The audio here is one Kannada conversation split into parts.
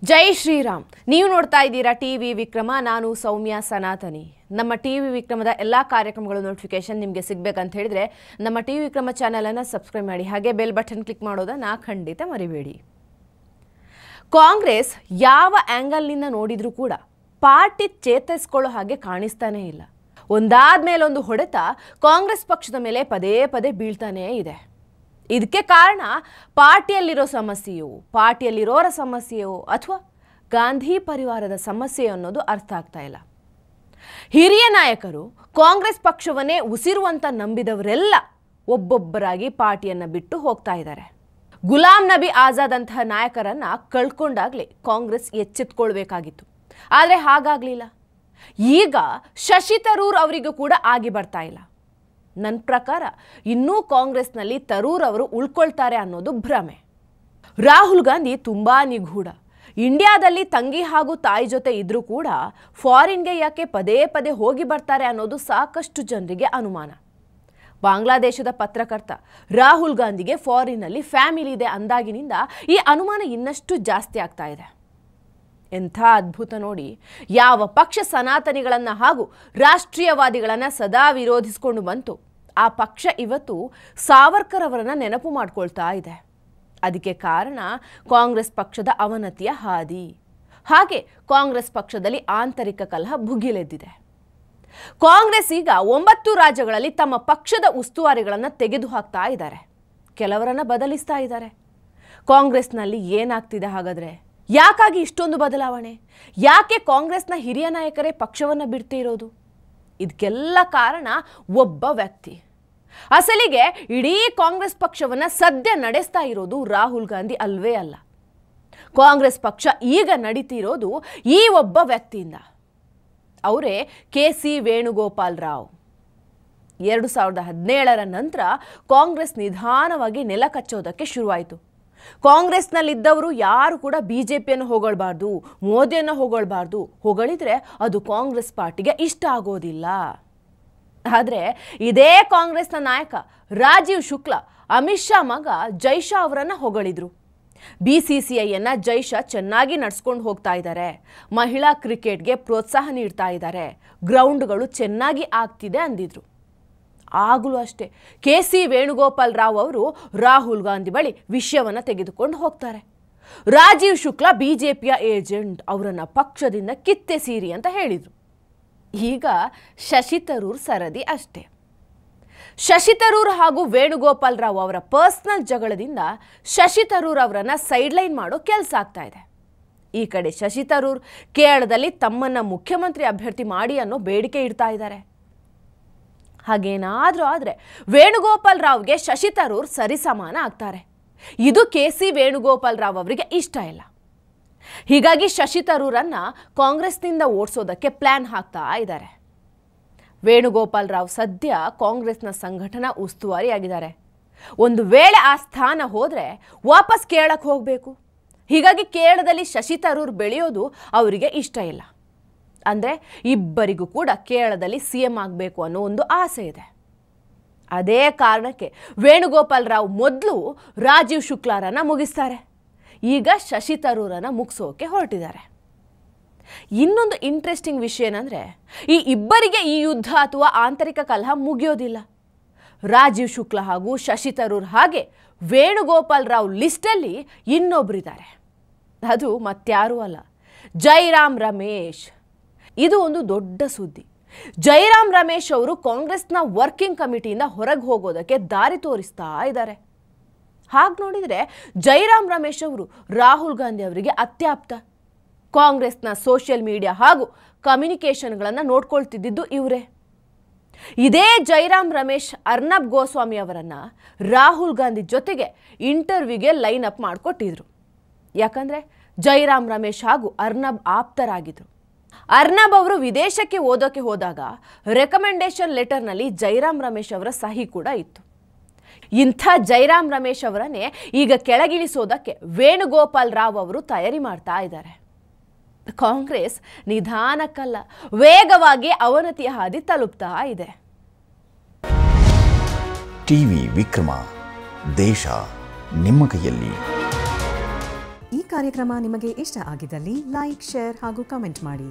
ಜೈ ಶ್ರೀರಾಮ್. ನೀವು ನೋಡ್ತಾ ಇದ್ದೀರಾ ಟಿವಿ ವಿಕ್ರಮ. ನಾನು ಸೌಮ್ಯ ಸನಾತನಿ. ನಮ್ಮ ಟಿವಿ ವಿಕ್ರಮದ ಎಲ್ಲ ಕಾರ್ಯಕ್ರಮಗಳ ನೋಟಿಫಿಕೇಶನ್ ನಿಮಗೆ ಸಿಗಬೇಕಂತ ಹೇಳಿದ್ರೆ ನಮ್ಮ ಟಿವಿ ವಿಕ್ರಮ ಚಾನೆಲ್ ಅನ್ನು ಸಬ್ಸ್ಕ್ರೈಬ್ ಮಾಡಿ, ಹಾಗೆ ಬೆಲ್ ಬಟನ್ ಕ್ಲಿಕ್ ಮಾಡೋದನ್ನ ಖಂಡಿತ ಮರಿಬೇಡಿ. ಕಾಂಗ್ರೆಸ್ ಯಾವ ಆಂಗಲ್ನಿಂದ ನೋಡಿದ್ರೂ ಕೂಡ ಪಾರ್ಟಿ ಚೇತರಿಸಿಕೊಳ್ಳೋ ಹಾಗೆ ಕಾಣಿಸ್ತಾನೇ ಇಲ್ಲ. ಒಂದಾದ್ಮೇಲೆ ಒಂದು ಹೊಡೆತ ಕಾಂಗ್ರೆಸ್ ಪಕ್ಷದ ಮೇಲೆ ಪದೇ ಪದೇ ಬೀಳ್ತಾನೇ ಇದೆ. ಇದಕ್ಕೆ ಕಾರಣ ಪಾರ್ಟಿಯಲ್ಲಿರೋ ಸಮಸ್ಯೆಯೋ, ಪಾರ್ಟಿಯಲ್ಲಿರೋರ ಸಮಸ್ಯೆಯೋ ಅಥವಾ ಗಾಂಧಿ ಪರಿವಾರದ ಸಮಸ್ಯೆ ಅನ್ನೋದು ಅರ್ಥ ಆಗ್ತಾ ಇಲ್ಲ. ಹಿರಿಯ ನಾಯಕರು ಕಾಂಗ್ರೆಸ್ ಪಕ್ಷವನ್ನೇ ಉಸಿರುವಂತ ನಂಬಿದವರೆಲ್ಲ ಒಬ್ಬೊಬ್ಬರಾಗಿ ಪಾರ್ಟಿಯನ್ನು ಬಿಟ್ಟು ಹೋಗ್ತಾ ಇದ್ದಾರೆ. ಗುಲಾಂ ನಬಿ ಆಜಾದ್ ಅಂತಹ ನಾಯಕರನ್ನ ಕಳ್ಕೊಂಡಾಗ್ಲೇ ಕಾಂಗ್ರೆಸ್ ಎಚ್ಚೆತ್ಕೊಳ್ಬೇಕಾಗಿತ್ತು. ಆದರೆ ಹಾಗಾಗ್ಲಿಲ್ಲ. ಈಗ ಶಶಿ ತರೂರ್ ಅವರಿಗೂ ಕೂಡ ಆಗಿ ಬರ್ತಾ ಇಲ್ಲ. ನನ್ನ ಪ್ರಕಾರ ಇನ್ನೂ ಕಾಂಗ್ರೆಸ್ನಲ್ಲಿ ತರೂರ್ ಅವರು ಉಳ್ಕೊಳ್ತಾರೆ ಅನ್ನೋದು ಭ್ರಮೆ. ರಾಹುಲ್ ಗಾಂಧಿ ತುಂಬಾ ನಿಗೂಢ. ಇಂಡಿಯಾದಲ್ಲಿ ತಂಗಿ ಹಾಗೂ ತಾಯಿ ಜೊತೆ ಇದ್ರೂ ಕೂಡ ಫಾರಿನ್ಗೆ ಯಾಕೆ ಪದೇ ಪದೇ ಹೋಗಿ ಬರ್ತಾರೆ ಅನ್ನೋದು ಸಾಕಷ್ಟು ಜನರಿಗೆ ಅನುಮಾನ. ಬಾಂಗ್ಲಾದೇಶದ ಪತ್ರಕರ್ತ ರಾಹುಲ್ ಗಾಂಧಿಗೆ ಫಾರಿನ್ನಲ್ಲಿ ಫ್ಯಾಮಿಲಿ ಇದೆ ಅಂದಾಗಿನಿಂದ ಈ ಅನುಮಾನ ಇನ್ನಷ್ಟು ಜಾಸ್ತಿ ಆಗ್ತಾ ಇದೆ. ಎಂಥ ಅದ್ಭುತ ನೋಡಿ. ಯಾವ ಪಕ್ಷ ಸನಾತನಿಗಳನ್ನ ಹಾಗೂ ರಾಷ್ಟ್ರೀಯವಾದಿಗಳನ್ನ ಸದಾ ವಿರೋಧಿಸಿಕೊಂಡು ಬಂತು, ಆ ಪಕ್ಷ ಇವತ್ತು ಸಾವರ್ಕರ್ ಅವರನ್ನ ನೆನಪು ಮಾಡ್ಕೊಳ್ತಾ ಇದೆ. ಅದಕ್ಕೆ ಕಾರಣ ಕಾಂಗ್ರೆಸ್ ಪಕ್ಷದ ಅವನತಿಯ ಹಾದಿ. ಹಾಗೆ ಕಾಂಗ್ರೆಸ್ ಪಕ್ಷದಲ್ಲಿ ಆಂತರಿಕ ಕಲಹ ಭುಗಿಲೆದ್ದಿದೆ. ಕಾಂಗ್ರೆಸ್ ಈಗ 9 ರಾಜ್ಯಗಳಲ್ಲಿ ತಮ್ಮ ಪಕ್ಷದ ಉಸ್ತುವಾರಿಗಳನ್ನು ತೆಗೆದು ಹಾಕ್ತಾ ಇದ್ದಾರೆ. ಕೆಲವರನ್ನ ಬದಲಿಸ್ತಾ ಇದ್ದಾರೆ. ಕಾಂಗ್ರೆಸ್ನಲ್ಲಿ ಏನಾಗ್ತಿದೆ ಹಾಗಾದ್ರೆ? ಯಾಕಾಗಿ ಇಷ್ಟೊಂದು ಬದಲಾವಣೆ? ಯಾಕೆ ಕಾಂಗ್ರೆಸ್ನ ಹಿರಿಯ ನಾಯಕರೇ ಪಕ್ಷವನ್ನು ಬಿಡ್ತಿರೋದು? ಇದಕ್ಕೆಲ್ಲ ಕಾರಣ ಒಬ್ಬ ವ್ಯಕ್ತಿ. ಅಸಲಿಗೆ ಇಡೀ ಕಾಂಗ್ರೆಸ್ ಪಕ್ಷವನ್ನು ಸದ್ಯ ನಡೆಸ್ತಾ ಇರೋದು ರಾಹುಲ್ ಗಾಂಧಿ ಅಲ್ವೇ ಅಲ್ಲ. ಕಾಂಗ್ರೆಸ್ ಪಕ್ಷ ಈಗ ನಡೀತಿರೋದು ಈ ಒಬ್ಬ ವ್ಯಕ್ತಿಯಿಂದ. ಅವರೇ KC ವೇಣುಗೋಪಾಲ್ ರಾವ್. 2017ರ ನಂತರ ಕಾಂಗ್ರೆಸ್ ನಿಧಾನವಾಗಿ ನೆಲ ಕಚ್ಚೋದಕ್ಕೆ ಶುರುವಾಯಿತು. ಕಾಂಗ್ರೆಸ್ನಲ್ಲಿದ್ದವರು ಯಾರು ಕೂಡ ಬಿಜೆಪಿಯನ್ನು ಹೊಗಳ್ಬಾರ್ದು, ಮೋದಿಯನ್ನು ಹೊಗಳ್ಬಾರ್ದು. ಹೊಗಳಿದ್ರೆ ಅದು ಕಾಂಗ್ರೆಸ್ ಪಾರ್ಟಿಗೆ ಇಷ್ಟ ಆಗೋದಿಲ್ಲ. ಆದರೆ ಇದೇ ಕಾಂಗ್ರೆಸ್ನ ನಾಯಕ ರಾಜೀವ್ ಶುಕ್ಲಾ ಅಮಿತ್ ಶಾ ಮಗ ಜೈ ಶಾ ಅವರನ್ನ ಹೊಗಳಿದ್ರು. BCCIಯನ್ನ ಜೈ ಶಾ ಚೆನ್ನಾಗಿ ನಡ್ಸ್ಕೊಂಡು ಹೋಗ್ತಾ ಇದ್ದಾರೆ, ಮಹಿಳಾ ಕ್ರಿಕೆಟ್ಗೆ ಪ್ರೋತ್ಸಾಹ ನೀಡ್ತಾ ಇದ್ದಾರೆ, ಗ್ರೌಂಡ್ಗಳು ಚೆನ್ನಾಗಿ ಆಗ್ತಿದೆ ಅಂದಿದ್ರು. ಆಗಲೂ ಅಷ್ಟೇ KC ವೇಣುಗೋಪಾಲ್ ರಾವ್ ಅವರು ರಾಹುಲ್ ಗಾಂಧಿ ಬಳಿ ವಿಷಯವನ್ನು ತೆಗೆದುಕೊಂಡು ಹೋಗ್ತಾರೆ. ರಾಜೀವ್ ಶುಕ್ಲಾ ಬಿಜೆಪಿಯ ಏಜೆಂಟ್, ಅವರನ್ನ ಪಕ್ಷದಿಂದ ಕಿತ್ತೆಸೀರಿ ಅಂತ ಹೇಳಿದರು. ಈಗ ಶಶಿ ತರೂರ್ ಸರದಿ ಅಷ್ಟೇ. ಶಶಿ ತರೂರ್ ಹಾಗೂ ವೇಣುಗೋಪಾಲ್ ರಾವ್ ಅವರ ಪರ್ಸನಲ್ ಜಗಳದಿಂದ ಶಶಿ ತರೂರ್ ಅವರನ್ನ ಸೈಡ್ಲೈನ್ ಮಾಡೋ ಕೆಲಸ ಆಗ್ತಾ ಇದೆ. ಈ ಕಡೆ ಶಶಿ ತರೂರ್ ಕೇರಳದಲ್ಲಿ ತಮ್ಮನ್ನ ಮುಖ್ಯಮಂತ್ರಿ ಅಭ್ಯರ್ಥಿ ಮಾಡಿ ಅನ್ನೋ ಬೇಡಿಕೆ ಇಡ್ತಾ ಇದ್ದಾರೆ. ಹಾಗೇನಾದ್ರೂ ಆದರೆ ವೇಣುಗೋಪಾಲ್ ರಾವ್ಗೆ ಶಶಿ ತರೂರ್ ಸರಿಸಮಾನ ಆಗ್ತಾರೆ. ಇದು KC ವೇಣುಗೋಪಾಲ್ ರಾವ್ ಅವರಿಗೆ ಇಷ್ಟ ಇಲ್ಲ. ಹೀಗಾಗಿ ಶಶಿ ತರೂರನ್ನ ಕಾಂಗ್ರೆಸ್ನಿಂದ ಓಡಿಸೋದಕ್ಕೆ ಪ್ಲಾನ್ ಹಾಕ್ತಾ ಇದ್ದಾರೆ. ವೇಣುಗೋಪಾಲ್ ರಾವ್ ಸದ್ಯ ಕಾಂಗ್ರೆಸ್ನ ಸಂಘಟನಾ ಉಸ್ತುವಾರಿಯಾಗಿದ್ದಾರೆ. ಒಂದು ವೇಳೆ ಆ ಸ್ಥಾನ ಹೋದರೆ ವಾಪಸ್ ಕೇರಳಕ್ಕೆ ಹೋಗಬೇಕು. ಹೀಗಾಗಿ ಕೇರಳದಲ್ಲಿ ಶಶಿ ತರೂರ್ ಬೆಳೆಯೋದು ಅವರಿಗೆ ಇಷ್ಟ ಇಲ್ಲ. ಅಂದರೆ ಇಬ್ಬರಿಗೂ ಕೂಡ ಕೇರಳದಲ್ಲಿ CM ಆಗಬೇಕು ಅನ್ನೋ ಒಂದು ಆಸೆ ಇದೆ. ಅದೇ ಕಾರಣಕ್ಕೆ ವೇಣುಗೋಪಾಲ್ ರಾವ್ ಮೊದಲು ರಾಜೀವ್ ಶುಕ್ಲಾರನ್ನ ಮುಗಿಸ್ತಾರೆ. ಈಗ ಶಶಿ ತರೂರನ್ನ ಮುಗಿಸೋಕೆ ಹೊರಟಿದ್ದಾರೆ. ಇನ್ನೊಂದು ಇಂಟ್ರೆಸ್ಟಿಂಗ್ ವಿಷಯ ಏನಂದರೆ, ಈ ಇಬ್ಬರಿಗೆ ಈ ಯುದ್ಧ ಅಥವಾ ಆಂತರಿಕ ಕಲಹ ಮುಗಿಯೋದಿಲ್ಲ. ರಾಜೀವ್ ಶುಕ್ಲಾ ಹಾಗೂ ಶಶಿ ತರೂರ್ ಹಾಗೆ ವೇಣುಗೋಪಾಲ್ ರಾವ್ ಲಿಸ್ಟಲ್ಲಿ ಇನ್ನೊಬ್ಬರಿದ್ದಾರೆ. ಅದು ಮತ್ಯಾರೂ ಅಲ್ಲ, ಜೈರಾಮ್ ರಮೇಶ್. ಇದು ಒಂದು ದೊಡ್ಡ ಸುದ್ದಿ. ಜೈರಾಮ್ ರಮೇಶ್ ಅವರು ಕಾಂಗ್ರೆಸ್ನ ವರ್ಕಿಂಗ್ ಕಮಿಟಿಯಿಂದ ಹೊರಗೆ ಹೋಗೋದಕ್ಕೆ ದಾರಿ ತೋರಿಸ್ತಾ ಇದ್ದಾರೆ. ಹಾಗೆ ನೋಡಿದರೆ ಜೈರಾಮ್ ರಮೇಶ್ ಅವರು ರಾಹುಲ್ ಗಾಂಧಿ ಅವರಿಗೆ ಅತ್ಯಾಪ್ತ. ಕಾಂಗ್ರೆಸ್ನ ಸೋಷಿಯಲ್ ಮೀಡಿಯಾ ಹಾಗೂ ಕಮ್ಯುನಿಕೇಷನ್ಗಳನ್ನು ನೋಡ್ಕೊಳ್ತಿದ್ದು ಇವರೇ. ಇದೇ ಜೈರಾಮ್ ರಮೇಶ್ ಅರ್ನಬ್ ಗೋಸ್ವಾಮಿ ಅವರನ್ನ ರಾಹುಲ್ ಗಾಂಧಿ ಜೊತೆಗೆ ಇಂಟರ್ವ್ಯೂಗೆ ಲೈನ್ ಅಪ್ ಮಾಡಿಕೊಟ್ಟಿದ್ರು. ಯಾಕಂದರೆ ಜೈರಾಮ್ ರಮೇಶ್ ಹಾಗೂ ಅರ್ನಬ್ ಆಪ್ತರಾಗಿದ್ರು. ಅರ್ನಬ್ ಅವರು ವಿದೇಶಕ್ಕೆ ಓದೋಕೆ ಹೋದಾಗ ರೆಕಮೆಂಡೇಶನ್ ಲೆಟರ್ನಲ್ಲಿ ಜೈರಾಮ್ ರಮೇಶ್ ಅವರ ಸಹಿ ಕೂಡ ಇತ್ತು. ಇಂಥ ಜೈರಾಮ್ ರಮೇಶ್ ಅವರನ್ನೇ ಈಗ ಕೆಳಗಿಳಿಸೋದಕ್ಕೆ ವೇಣುಗೋಪಾಲ್ ರಾವ್ ಅವರು ತಯಾರಿ ಮಾಡ್ತಾ ಇದ್ದಾರೆ. ಕಾಂಗ್ರೆಸ್ ನಿಧಾನಕ್ಕಲ್ಲ, ವೇಗವಾಗಿ ಅವನತಿಯ ಹಾದಿ ತಲುಪ್ತಾ ಇದೆ. ಟಿವಿ ವಿಕ್ರಮ, ದೇಶ ನಿಮ್ಮ ಕೈಯಲ್ಲಿ. ಈ ಕಾರ್ಯಕ್ರಮ ನಿಮಗೆ ಇಷ್ಟ ಆಗಿದ್ದಲ್ಲಿ ಲೈಕ್, ಶೇರ್ ಹಾಗೂ ಕಮೆಂಟ್ ಮಾಡಿ.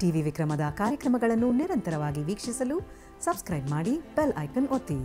ಟಿವಿ ವಿಕ್ರಮದ ಕಾರ್ಯಕ್ರಮಗಳನ್ನು ನಿರಂತರವಾಗಿ ವೀಕ್ಷಿಸಲು ಸಬ್ಸ್ಕ್ರೈಬ್ ಮಾಡಿ, ಬೆಲ್ ಐಕನ್ ಒತ್ತಿ.